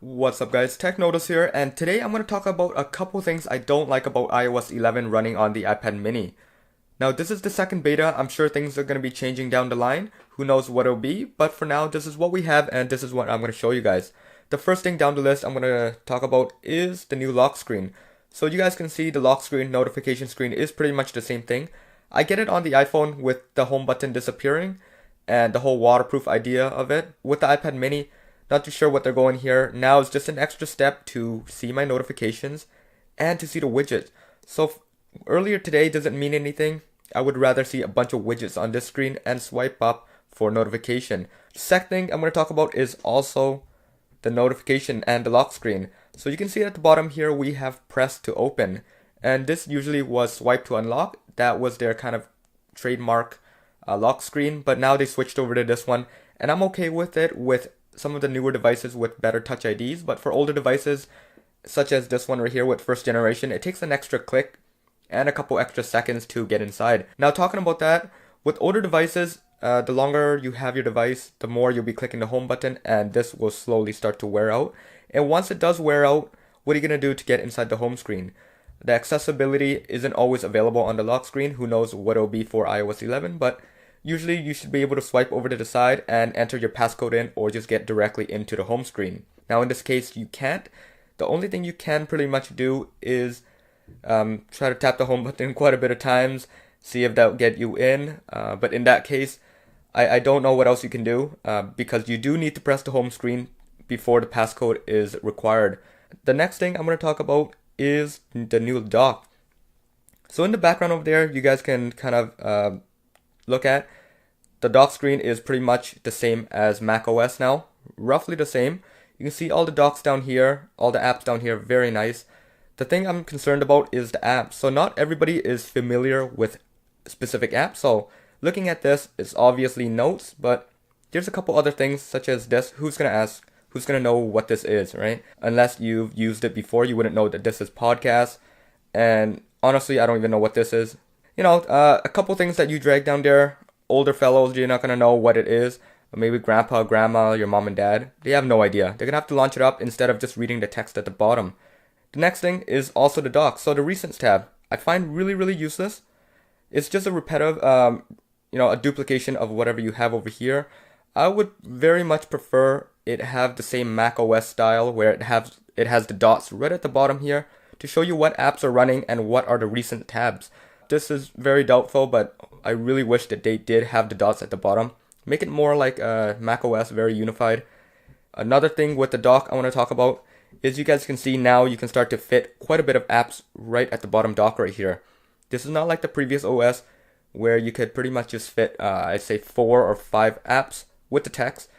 What's up guys, Tech Notice here, and today I'm going to talk about a couple things I don't like about iOS 11 running on the iPad mini. Now this is the second beta, I'm sure things are going to be changing down the line, who knows what it'll be, but for now this is what we have and this is what I'm going to show you guys. The first thing down the list I'm going to talk about is the new lock screen. So you guys can see the lock screen, notification screen is pretty much the same thing. I get it on the iPhone with the home button disappearing and the whole waterproof idea of it. With the iPad mini, not too sure what they're going here. Now it's just an extra step to see my notifications and to see the widgets. So earlier today doesn't mean anything. I would rather see a bunch of widgets on this screen and swipe up for notification. Second thing I'm going to talk about is also the notification and the lock screen. So you can see at the bottom here we have press to open, and this usually was swipe to unlock. That was their kind of trademark lock screen, but now they switched over to this one, and I'm okay with it with some of the newer devices with better touch IDs. But for older devices such as this one right here with first generation, it takes an extra click and a couple extra seconds to get inside. Now talking about that, with older devices, the longer you have your device, the more you'll be clicking the home button, and this will slowly start to wear out. And once it does wear out, what are you going to do to get inside the home screen? The accessibility isn't always available on the lock screen. Who knows what it'll be for iOS 11, but usually you should be able to swipe over to the side and enter your passcode in, or just get directly into the home screen. Now in this case you can't. The only thing you can pretty much do is try to tap the home button quite a bit of times, see if that'll get you in, but in that case I don't know what else you can do, because you do need to press the home screen before the passcode is required. The next thing I'm going to talk about is the new dock. So in the background over there you guys can kind of look at, the dock screen is pretty much the same as macOS now, roughly the same. You can see all the docks down here, all the apps down here, very nice. The thing I'm concerned about is the apps. So not everybody is familiar with specific apps. So looking at this, it's obviously notes, but there's a couple other things such as this. Who's going to ask? Who's going to know what this is, right? Unless you've used it before, you wouldn't know that this is podcast. And honestly, I don't even know what this is. You know, a couple things that you drag down there, older fellows, you're not going to know what it is. Or maybe grandpa, grandma, your mom and dad, they have no idea. They're going to have to launch it up instead of just reading the text at the bottom. The next thing is also the dock. So the Recents tab, I find really useless. It's just a repetitive, a duplication of whatever you have over here. I would very much prefer it have the same macOS style where it has the dots right at the bottom here to show you what apps are running and what are the recent tabs. This is very doubtful, but I really wish that they did have the dots at the bottom. Make it more like macOS, very unified. Another thing with the dock I want to talk about is you guys can see now you can start to fit quite a bit of apps right at the bottom dock right here. This is not like the previous OS where you could pretty much just fit, I'd say 4 or 5 apps with the text.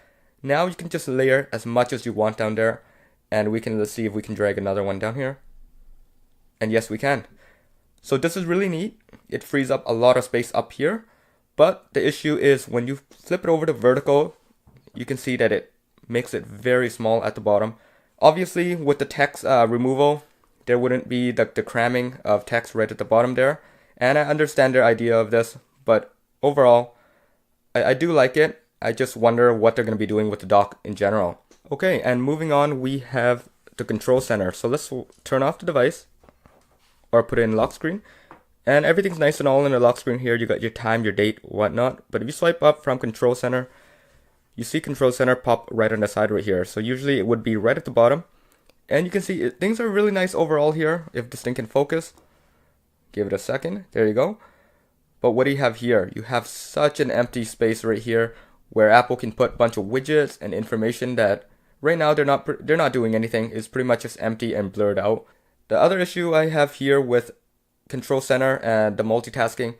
Now you can just layer as much as you want down there, and let's see if we can drag another one down here. And yes, we can. So this is really neat. It frees up a lot of space up here, but the issue is when you flip it over to vertical, you can see that it makes it very small at the bottom. Obviously, with the text removal, there wouldn't be the cramming of text right at the bottom there, and I understand their idea of this, but overall, I do like it. I just wonder what they're going to be doing with the dock in general. Okay, and moving on, we have the control center. So let's turn off the device, or put it in lock screen, and everything's nice and all in the lock screen here. You got your time, your date, whatnot. But if you swipe up from control center, you see control center pop right on the side right here. So usually it would be right at the bottom, and you can see things are really nice overall here. If this thing can focus, give it a second. There you go. But what do you have here? You have such an empty space right here where Apple can put a bunch of widgets and information that right now they're not doing anything. It's pretty much just empty and blurred out. The other issue I have here with Control Center and the multitasking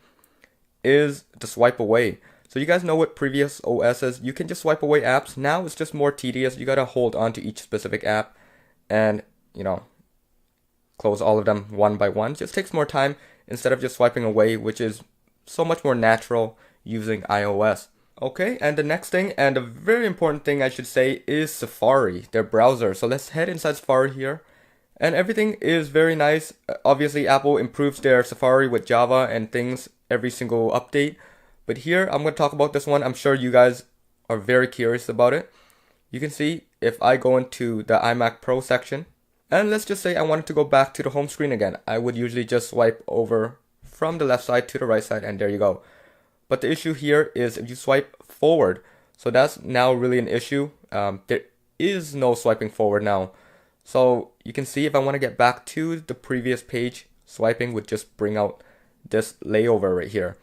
is the swipe away. So you guys know what previous OSs, you can just swipe away apps. Now it's just more tedious. You gotta hold on to each specific app and, close all of them one by one. It just takes more time instead of just swiping away, which is so much more natural using iOS. Okay, and the next thing, and a very important thing I should say, is Safari, their browser. So let's head inside Safari here. And everything is very nice. Obviously, Apple improves their Safari with Java and things every single update. But here, I'm going to talk about this one. I'm sure you guys are very curious about it. You can see if I go into the iMac Pro section, and let's just say I wanted to go back to the home screen again, I would usually just swipe over from the left side to the right side, and there you go. But the issue here is if you swipe forward, so that's now really an issue. There is no swiping forward now. So you can see if I want to get back to the previous page, swiping would just bring out this layover right here.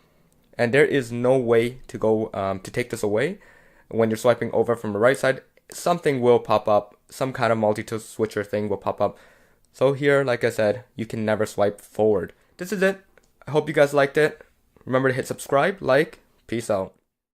And there is no way to go to take this away. When you're swiping over from the right side, something will pop up. Some kind of multi-tool switcher thing will pop up. So here, like I said, you can never swipe forward. This is it. I hope you guys liked it. Remember to hit subscribe, like, peace out.